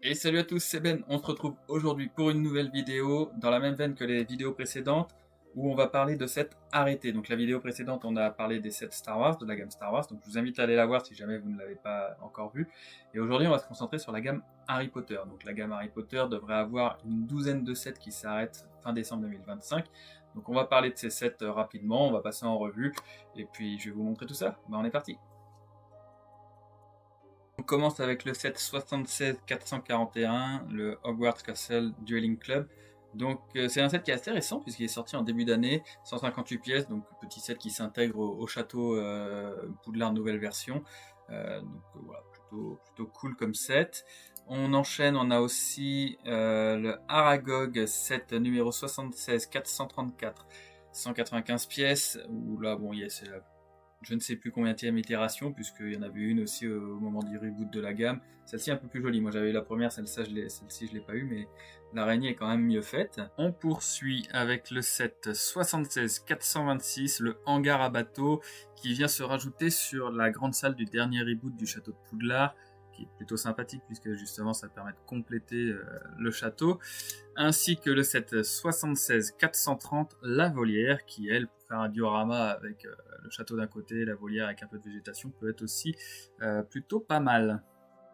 Et salut à tous, c'est Ben. On se retrouve aujourd'hui pour une nouvelle vidéo dans la même veine que les vidéos précédentes où on va parler de sets arrêtés. Donc la vidéo précédente, on a parlé des sets Star Wars, de la gamme Star Wars. Donc je vous invite à aller la voir si jamais vous ne l'avez pas encore vue. Et aujourd'hui, on va se concentrer sur la gamme Harry Potter. Donc la gamme Harry Potter devrait avoir une douzaine de sets qui s'arrêtent fin décembre 2025. Donc on va parler de ces sets rapidement, on va passer en revue et puis je vais vous montrer tout ça. On est parti. On commence avec le set 76 441, le Hogwarts Castle Dueling Club. Donc c'est un set qui est assez récent puisqu'il est sorti en début d'année, 158 pièces, donc petit set qui s'intègre au château Poudlard nouvelle version. Voilà, plutôt cool comme set. On enchaîne, on a aussi le Aragog set numéro 76 434, 195 pièces, où là bon c'est la je ne sais plus combien de itération, puisqu'il y en avait une aussi au moment du reboot de la gamme. Celle-ci est un peu plus jolie. Moi j'avais eu la première, celle-ci je l'ai pas eu, mais l'araignée est quand même mieux faite. On poursuit avec le set 76 426, le hangar à bateau, qui vient se rajouter sur la grande salle du dernier reboot du château de Poudlard, qui est plutôt sympathique puisque justement ça permet de compléter le château, ainsi que le set 76 430, la volière, qui elle, pour faire un diorama avec le château d'un côté, la volière avec un peu de végétation, peut être aussi plutôt pas mal.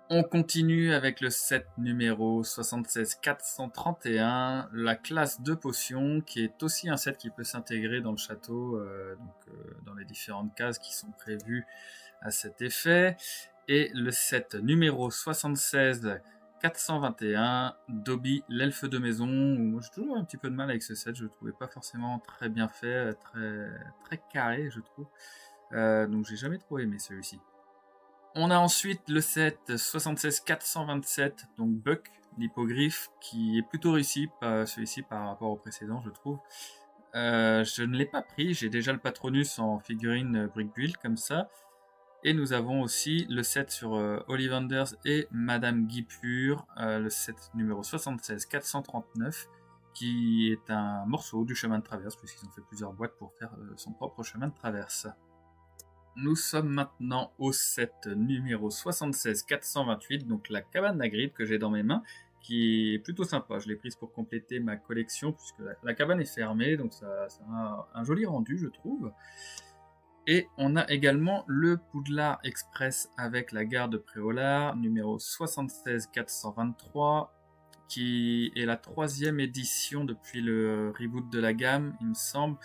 On continue avec le set numéro 76 431, la classe de potions, qui est aussi un set qui peut s'intégrer dans le château, dans les différentes cases qui sont prévues à cet effet. Et le set numéro 76 421, Dobby, l'elfe de maison. Moi, j'ai toujours un petit peu de mal avec ce set, je le trouvais pas forcément très bien fait, très carré, je trouve. Donc j'ai jamais trop aimé celui-ci. On a ensuite le set 76 427, donc Buck, l'hippogriffe, qui est plutôt réussi, celui-ci par rapport au précédent, je trouve. Je ne l'ai pas pris, j'ai déjà le Patronus en figurine brick build comme ça. Et nous avons aussi le set sur Ollivanders et Madame Guipure, le set numéro 76 439, qui est un morceau du chemin de traverse, puisqu'ils ont fait plusieurs boîtes pour faire son propre chemin de traverse. Nous sommes maintenant au set numéro 76 428, donc la cabane d'Hagrid que j'ai dans mes mains, qui est plutôt sympa. Je l'ai prise pour compléter ma collection, puisque la cabane est fermée, donc ça a un joli rendu, je trouve. Et on a également le Poudlard Express avec la gare de Préolard, numéro 76 423, qui est la 3e édition depuis le reboot de la gamme, il me semble,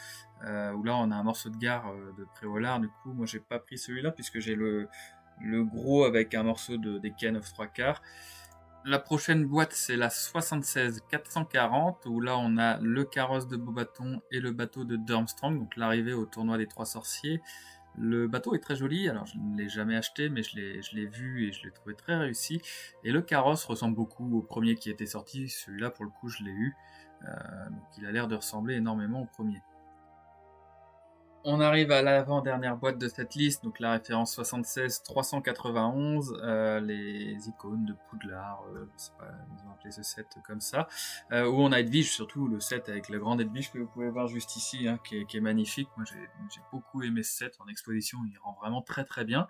où là on a un morceau de gare de Préolard. Du coup, moi j'ai pas pris celui-là puisque j'ai le gros avec un morceau des Ken of 3/4. La prochaine boîte, c'est la 76 440, où là on a le carrosse de Beaubaton et le bateau de Durmstrang, donc l'arrivée au tournoi des 3 sorciers. Le bateau est très joli, alors je ne l'ai jamais acheté, mais je l'ai vu et je l'ai trouvé très réussi. Et le carrosse ressemble beaucoup au premier qui était sorti, celui-là pour le coup je l'ai eu, donc il a l'air de ressembler énormément au premier. On arrive à l'avant-dernière boîte de cette liste, donc la référence 76 391, les icônes de Poudlard, je sais pas, ils ont appelé ce set comme ça, où on a Edwige, surtout le set avec la grande Edwige que vous pouvez voir juste ici, hein, qui est magnifique. Moi j'ai beaucoup aimé ce set en exposition, il rend vraiment très très bien.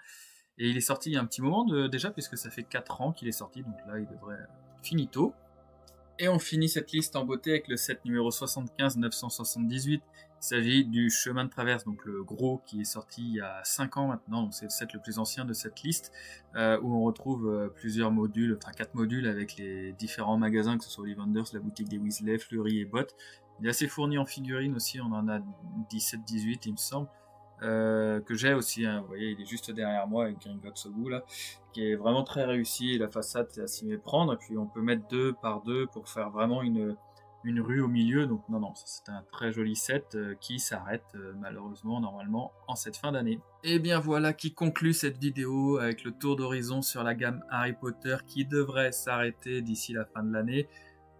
Et il est sorti il y a un petit moment déjà, puisque ça fait 4 ans qu'il est sorti, donc là il devrait finito. Et on finit cette liste en beauté avec le set numéro 75 978. Il s'agit du chemin de traverse, donc le gros qui est sorti il y a 5 ans maintenant, donc c'est le set le plus ancien de cette liste, où on retrouve plusieurs modules, enfin 4 modules avec les différents magasins, que ce soit Ollivanders, la boutique des Weasley, Fleury et Bott. Il est assez fourni en figurines aussi, on en a 17-18 il me semble. Que j'ai aussi, hein, vous voyez, il est juste derrière moi avec Gringotts au bout là, qui est vraiment très réussi. La façade, c'est à s'y méprendre, et puis on peut mettre 2 par 2 pour faire vraiment une rue au milieu. Donc non, c'est un très joli set qui s'arrête malheureusement normalement en cette fin d'année. Et bien voilà qui conclut cette vidéo avec le tour d'horizon sur la gamme Harry Potter qui devrait s'arrêter d'ici la fin de l'année.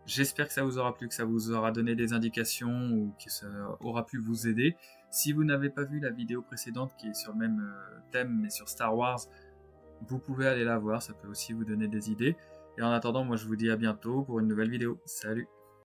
J'espère que ça vous aura plu, que ça vous aura donné des indications ou que ça aura pu vous aider. Si vous n'avez pas vu la vidéo précédente qui est sur le même thème mais sur Star Wars, vous pouvez aller la voir, ça peut aussi vous donner des idées. Et en attendant, moi je vous dis à bientôt pour une nouvelle vidéo. Salut!